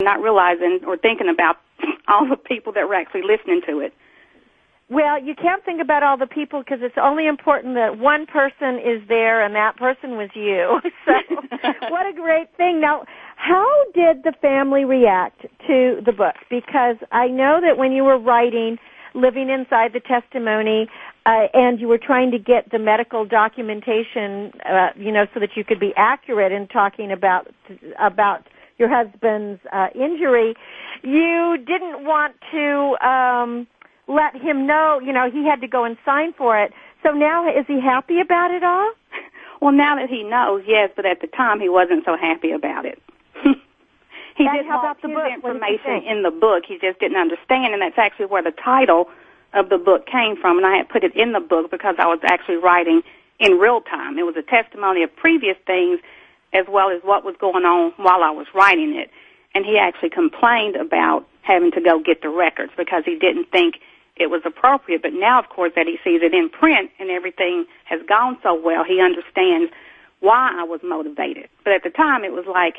not realizing or thinking about all the people that were actually listening to it. Well, you can't think about all the people because it's only important that one person is there, and that person was you. So what a great thing. Now, how did the family react to the book? Because I know that when you were writing, living inside the testimony, and you were trying to get the medical documentation, so that you could be accurate in talking about your husband's injury, you didn't want to let him know, he had to go and sign for it. So now, is he happy about it all? Well, now that he knows, yes, but at the time he wasn't so happy about it. He didn't want his information in the book. He just didn't understand, and that's actually where the title of the book came from, and I had put it in the book because I was actually writing in real time. It was a testimony of previous things as well as what was going on while I was writing it. And he actually complained about having to go get the records because he didn't think it was appropriate. But now, of course, that he sees it in print and everything has gone so well, he understands why I was motivated. But at the time, it was like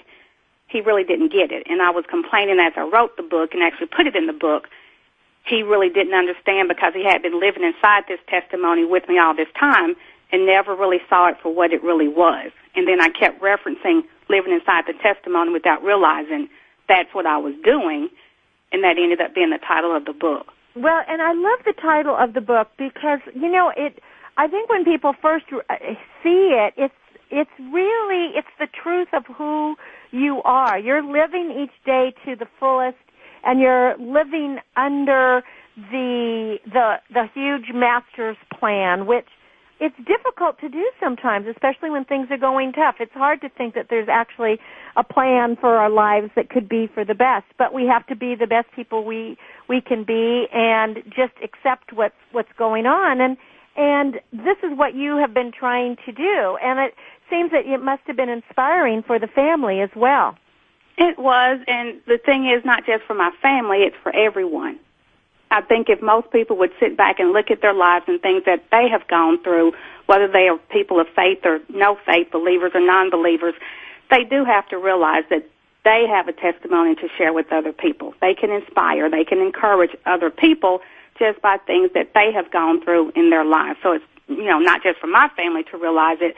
he really didn't get it. And I was complaining as I wrote the book and actually put it in the book. He really didn't understand because he had been living inside this testimony with me all this time and never really saw it for what it really was. And then I kept referencing living inside the testimony without realizing that's what I was doing, and that ended up being the title of the book. Well, and I love the title of the book because, I think when people first see it, it's the truth of who you are. You're living each day to the fullest, and you're living under the huge master's plan, which it's difficult to do sometimes, especially when things are going tough. It's hard to think that there's actually a plan for our lives that could be for the best, but we have to be the best people we can be and just accept what's going on. And this is what you have been trying to do, and it seems that it must have been inspiring for the family as well. It was, and the thing is, not just for my family, it's for everyone. I think if most people would sit back and look at their lives and things that they have gone through, whether they are people of faith or no faith, believers or non-believers, they do have to realize that they have a testimony to share with other people. They can inspire, they can encourage other people just by things that they have gone through in their lives. So it's, not just for my family to realize it,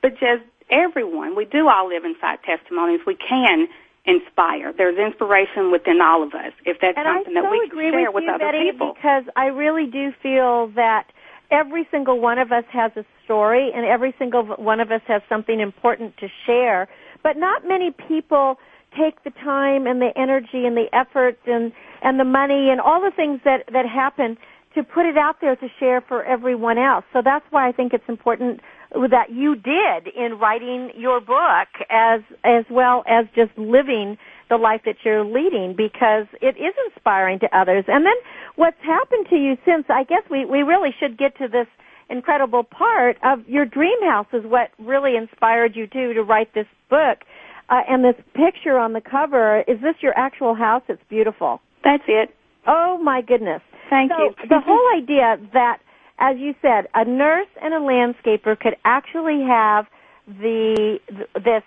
but just everyone. We do all live inside testimonies. We can inspire. There's inspiration within all of us, if that's something that we can share with other people. Because I really do feel that every single one of us has a story, and every single one of us has something important to share. But not many people take the time and the energy and the effort and the money and all the things that happen to put it out there to share for everyone else. So that's why I think it's important that you did in writing your book as well as just living the life that you're leading, because it is inspiring to others. And then what's happened to you since, I guess we really should get to this incredible part of your dream house is what really inspired you to write this book. And this picture on the cover, is this your actual house? It's beautiful. That's it. Oh, my goodness. Thank you. The whole idea that, as you said, a nurse and a landscaper could actually have this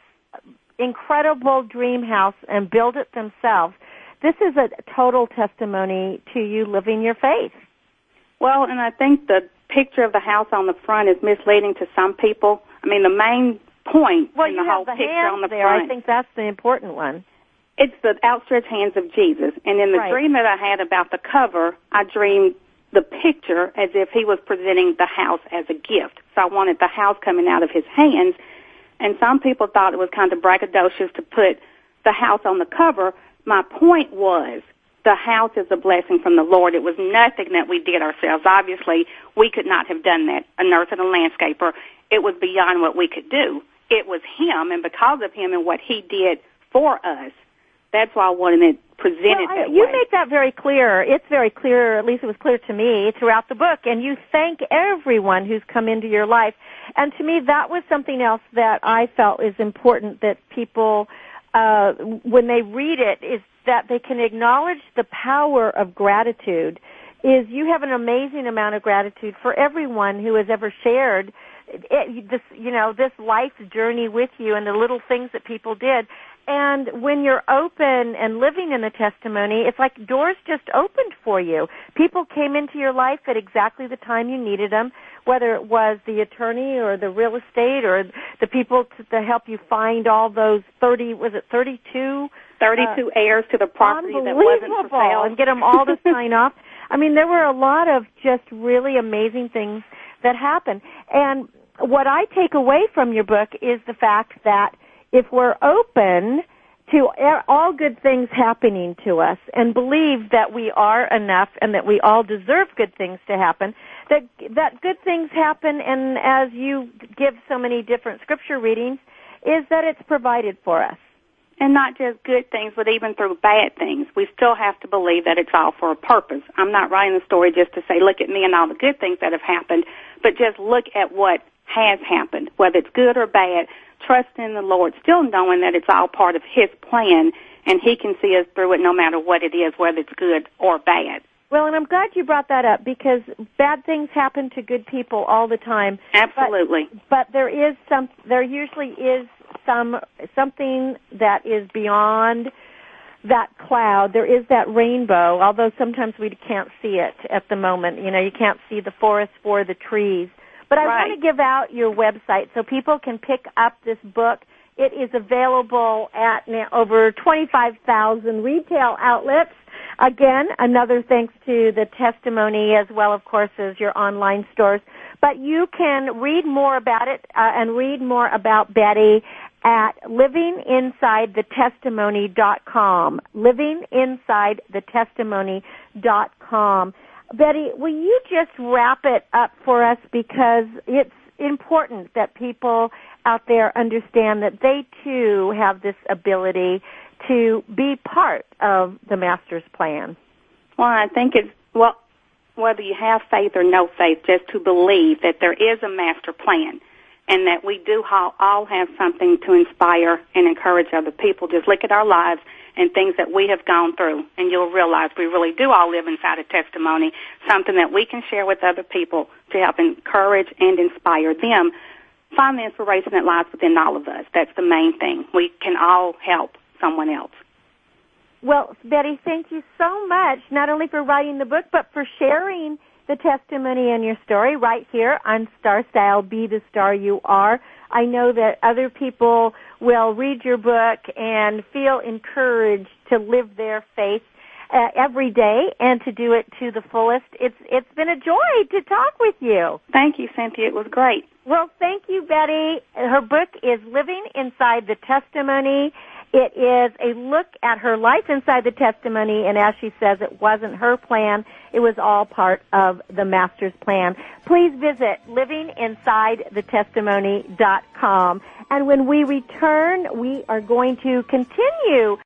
incredible dream house and build it themselves, this is a total testimony to you living your faith. Well, and I think the picture of the house on the front is misleading to some people. I mean, the main point in the whole picture on the front. I think that's the important one. It's the outstretched hands of Jesus. And in the dream that I had about the cover, I dreamed the picture as if he was presenting the house as a gift. So I wanted the house coming out of his hands. And some people thought it was kind of braggadocious to put the house on the cover. My point was the house is a blessing from the Lord. It was nothing that we did ourselves. Obviously, we could not have done that, a nurse and a landscaper. It was beyond what we could do. It was him, and because of him and what he did for us, that's why I wanted it presented that way. You make that very clear. It's very clear, at least it was clear to me, throughout the book. And you thank everyone who's come into your life. And to me, that was something else that I felt is important that people, when they read it, is that they can acknowledge the power of gratitude. Is you have an amazing amount of gratitude for everyone who has ever shared this life's journey with you and the little things that people did. And when you're open and living in the testimony, it's like doors just opened for you. People came into your life at exactly the time you needed them, whether it was the attorney or the real estate or the people to help you find all those 32 heirs to the property that wasn't for sale. And get them all to sign off. I mean, there were a lot of just really amazing things that happened. And what I take away from your book is the fact that if we're open to all good things happening to us and believe that we are enough and that we all deserve good things to happen, that good things happen, and as you give so many different scripture readings, is that it's provided for us. And not just good things, but even through bad things. We still have to believe that it's all for a purpose. I'm not writing the story just to say, look at me and all the good things that have happened, but just look at what has happened, whether it's good or bad. Trust in the Lord, still knowing that it's all part of His plan, and He can see us through it no matter what it is, whether it's good or bad. Well, and I'm glad you brought that up, because bad things happen to good people all the time. Absolutely. But there usually is something that is beyond that cloud. There is that rainbow, although sometimes we can't see it at the moment. You know, you can't see the forest for the trees. But I want to give out your website so people can pick up this book. It is available at over 25,000 retail outlets. Again, another thanks to the testimony as well, of course, as your online stores. But you can read more about it and read more about Betty at livinginsidethetestimony.com. Livinginsidetestimony.com. Betty, will you just wrap it up for us, because it's important that people out there understand that they too have this ability to be part of the Master's plan? Well, I think it's, whether you have faith or no faith, just to believe that there is a master plan and that we do all have something to inspire and encourage other people. Just look at our lives and things that we have gone through, and you'll realize we really do all live inside a testimony, something that we can share with other people to help encourage and inspire them. Find the inspiration that lies within all of us. That's the main thing. We can all help someone else. Well, Betty, thank you so much, not only for writing the book, but for sharing the testimony and your story right here on StarStyle, Be the Star You Are. I know that other people will read your book and feel encouraged to live their faith every day and to do it to the fullest. It's been a joy to talk with you. Thank you, Cynthia. It was great. Well, thank you, Betty. Her book is Living Inside the Testimony. It is a look at her life inside the testimony, and as she says, it wasn't her plan. It was all part of the Master's plan. Please visit livinginsidethetestimony.com. And when we return, we are going to continue